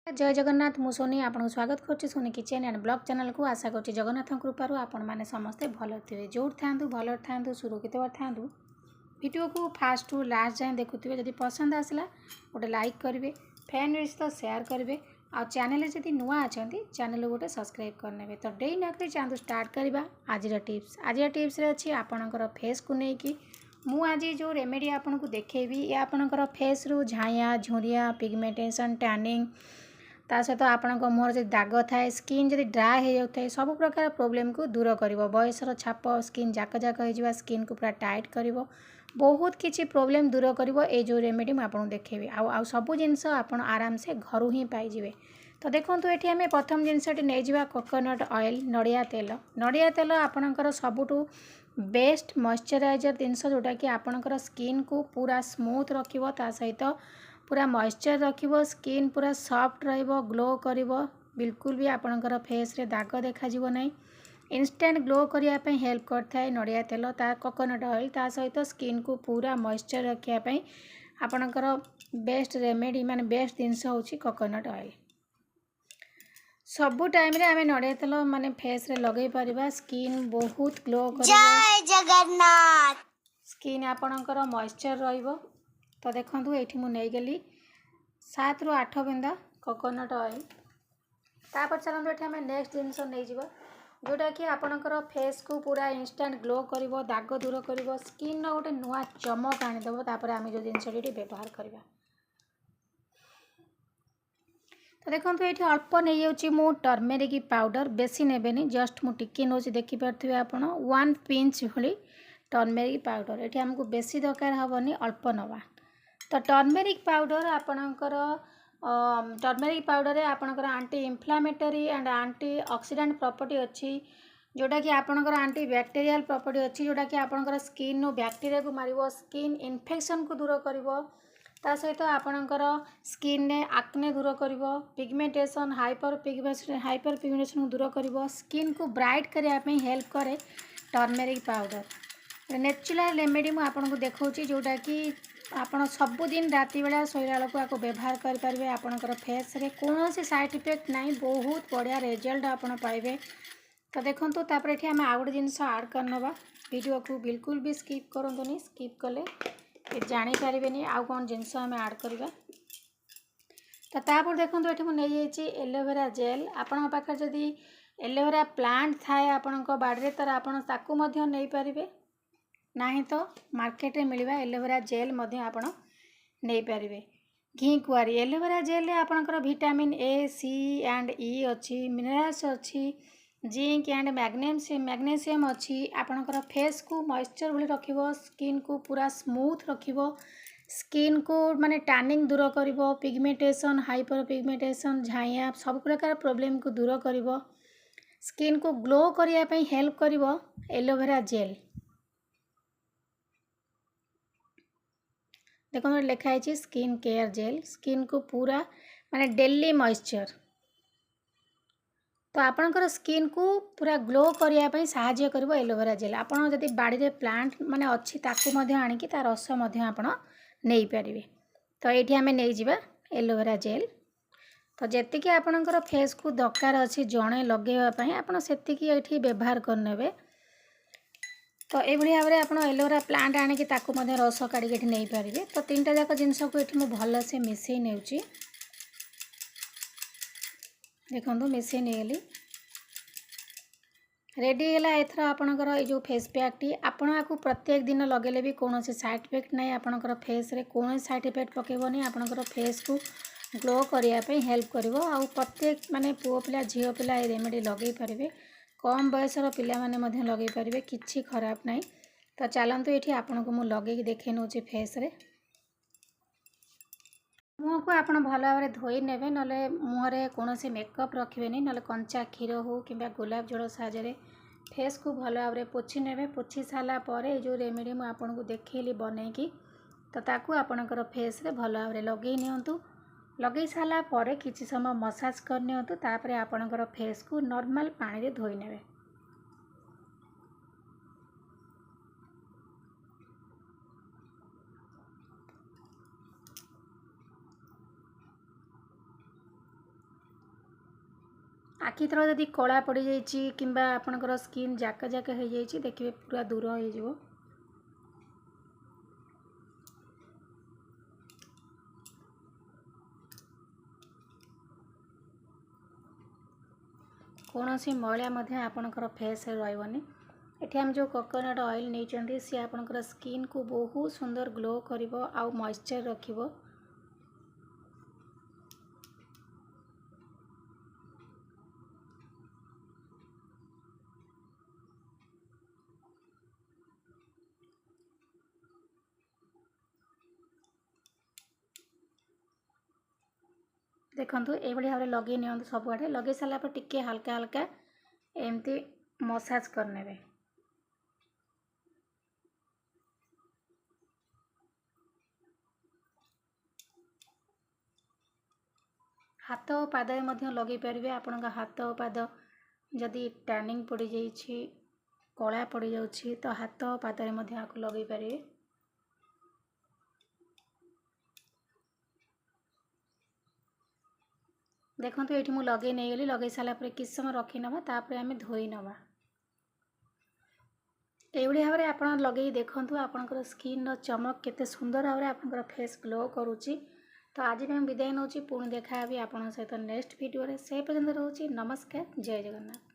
जय जगन्नाथ मु सोनी आपको स्वागत करुच्ची Soni kitchen and blog channel को आशा करुच्ची जगन्नाथ कृपार आपण मैंने समस्ते भल थे जो था भल था सुरक्षित था वीडियो को फास्ट टू लास्ट जाए देखुए जब पसंद आसला गोटे लाइक करेंगे फैन रही तो शेयर करेंगे आ चैनल जब नुआ अच्छा चैनल गोटे सब्सक्राइब करने तो डे नक चाहूँ स्टार्ट करवा आज टिप्स अच्छी आपणकर फेस को लेकिन मु आज जो रेमेडी आपन को देखेबी ये आपणकर फेस रु झाया झुरिया पिगमेंटेशन टैनिंग ता सहित आपण मुहर जो दाग थाए स्किन जब ड्राए हो जाए सब प्रकार प्रोब्लेम को दूर कर बयसर छाप स्किन जाक जाक हो स्किन को पूरा टाइट कर बहुत किसी प्रोब्लेम दूर कर ये जो रेमेडी मुझे आपको देखेबी आ सब जिनस आप आराम से घर ही पाइबे। तो देखो ये आम प्रथम जिनसटी नहीं जावा कोकोनट ऑयल नड़िया तेल आपणकर सबुठू बेस्ट मॉइस्चराइजर जिनस जोटा कि आपणकर स्किन को पूरा स्मूथ रखिबो ता सहित पूरा मॉइस्चर रखिबो स्किन पूरा सॉफ्ट रहिबो ग्लो करिबो बिल्कुल भी आपणकर फेस रे दाग देखा जिवो नहीं इंस्टेंट ग्लो करिया पे हेल्प करता है नड़िया तेल ता कोकोनट ऑयल ता सहित स्किन को पूरा मॉइस्चर रखिया पे आपणकर बेस्ट रेमेडी माने बेस्ट जिनस होची कोकोनट ऑयल। सबु टाइम रे आमे नड़िया तेल माने फेस रे लगै परिबा स्किन बहुत ग्लो करिबो। जय जगन्नाथ स्किन आपणकर मॉइस्चर रहिबो। तो देखो ये मुझे गली 7 ରୁ 8 बिंदा कोकोनट ऑयल तापर चलते ये आम नेक्स्ट जिनस नहीं जोटा कि आपणकर फेस को पूरा इंस्टेंट ग्लो कर दाग दूर कर स्किन गोटे नुआ चमक आनीदेव तापर आम जो जिनस व्यवहार करवा। तो देखो ये अल्प नहीं जाऊँगी मु टर्मेरिक पाउडर बेसी नेबेनी जस्ट मु टिके नौ देखिपे आप 1 पिंच भली टर्मेरिक पाउडर ये आमको बेसी दरकार हेनी अल्प नवा। तो टर्मेरिक पाउडर आपणकर टर्मेरिक पाउडर आपणकर aunty inflammatory and aunty oxidant property अच्छी जोटा कि आपणकर आंटी बैक्टीरियल प्रॉपर्टी अच्छी जोटा कि आपणकर स्किन नो बैक्टीरिया को मारिबो स्किन इन्फेक्शन को दूर करिवो ता सहित आपणकर स्किन ने आक्ने दूर करिवो पिगमेंटेशन हाइपर पिगमेंटेशन को दूर करिवो स्किन को ब्राइट करने पे हेल्प करे टर्मेरिक पाउडर नेचुरल रेमेडी मु आपन को देखौची जोटा कि आपण सबुदिन राति बेला शोला बेलू व्यवहार करेंगे आपणकर फेस रे कौन साइड इफेक्ट नहीं बहुत बढ़िया रिजल्ट आपड़ पाइबे। तो देखो तापर ये आम आउ गए जिनस आड करनवा वीडियो को बिल्कुल भी स्किप करंतुनी स्किप कले जानीपारे आउ कौन जिनस आम आड करवा। तो तापर देखो ये मुझे एलोवेरा जेल आपण पाखे जदि एलोवेरा प्लांट थाए आपण बाड़ी तर आपण नहीं पारे नहीं तो मार्केट में मिलवा एलोवेरा जेल आपण नहीं पारे। घी कुआरी एलोवेरा जेल आपणकर विटामिन ए सी एंड ई अच्छी मिनरल्स अच्छी जिंक एंड मैग्नेशियम अच्छी आपणकर फेस को मॉइस्चर भली रखिबो स्किन को पूरा स्मूथ रखिबो स्किन को माने टैनिंग दूर करिबो पिगमेंटेशन हाइपर पिगमेंटेशन झाइया सब प्रकार प्रॉब्लम को दूर करिबो स्किन को ग्लो करिया पे हेल्प करिबो एलोवेरा जेल। देखो लिखाई स्किन केयर जेल स्किन को पूरा माने डेली मॉइस्चर तो आपणकर स्किन को पूरा ग्लो करने साहाय्य करिवो एलोवेरा जेल आपन जदि बाड़ी रे प्लांट माने अच्छी ताकू मध्य आनिकी तार रस मध्य आपन नहीं पारिबे। तो ये आम नहीं जावा एलोवेरा जेल तो जेतिकी आपणकर फेस को दरकार अच्छी जड़े लगेवाई आपन सेतिकी एठी व्यवहार करनेबे। तो ये भाव में आप एलोवेरा प्लांट आनिकी ताकू मध्य रस काढ़ी नहीं पारे। तो 3टा जाक जिनस को ये भल से मिसई नेउची देखो मिसई नहीं रेडी है एथर आपणकर ये जो फेस पैक टी आपण आपको प्रत्येक दिन लगेले भी कौन साइड इफेक्ट नहीं आपणकर फेस रे कौन साइड इफेक्ट पकेबनी आपणकर फेस को ग्लो करने हेल्प करिवो आ प्रत्येक माने पुओ पिला झील पिला ये रेमेडी लगे पारे कम बयसर पिलाने लगे पारे किसी खराब नहीं। तो चलतु ये आपन को मुझे लगे देखे नौ फेस रे मुँह को आप भल भाव में धोई ने ना मुहरे कौन मेकअप रखे ना कंचा क्षीर हो कि गोलाप जल साहाय्य फेस को भल भाव में पोछि ने पोछि सारापर जो रेमेडी मुझे आपको देखली बनईकी तो ताकू आपणकर फेस रे भल भाव में लगे नियंतु लगे सारापर किसी समय मसाज करनी तापर आपणकर फेस को नॉर्मल पानी रे धोई ने। आखि तल जदि कला पड़ जाइए कि आपणकर स्किन जाक जाक हो जाइए देखिए पूरा दूर हो कौन सी मैला आपणकर फेस रही एठी हम जो कोकोनट ऑयल नहीं सी आपणकर स्किन को बहुत सुंदर ग्लो करिवो आउ मॉइस्चर रखिवो। देखंतु ए भाई भाव लगे नि सबुआड़े लगे सारा पर टिके हल्का हल्का एमती मसाज करने। हाथ और पाद लगे पारे आपण हाथ और पाद जदि टैनिंग पड़ जाइए कला पड़ जाऊँ तो हाथ और पाद लगे पारे। देखो ये मुझे लगे नहीं गली लगे सारापर किस समय रखी नवा तापर आम धोई नवा। एभली भाव में आप लगे देखूँ आपंकर स्किन चमक केते सुंदर भाव में आपंकर फेस ग्लो करुच्ची। तो आज भी विदाय नौ पुणी देखा आप सहित नेक्स्ट वीडियो से पर्यंत रोचे नमस्कार जय जगन्नाथ।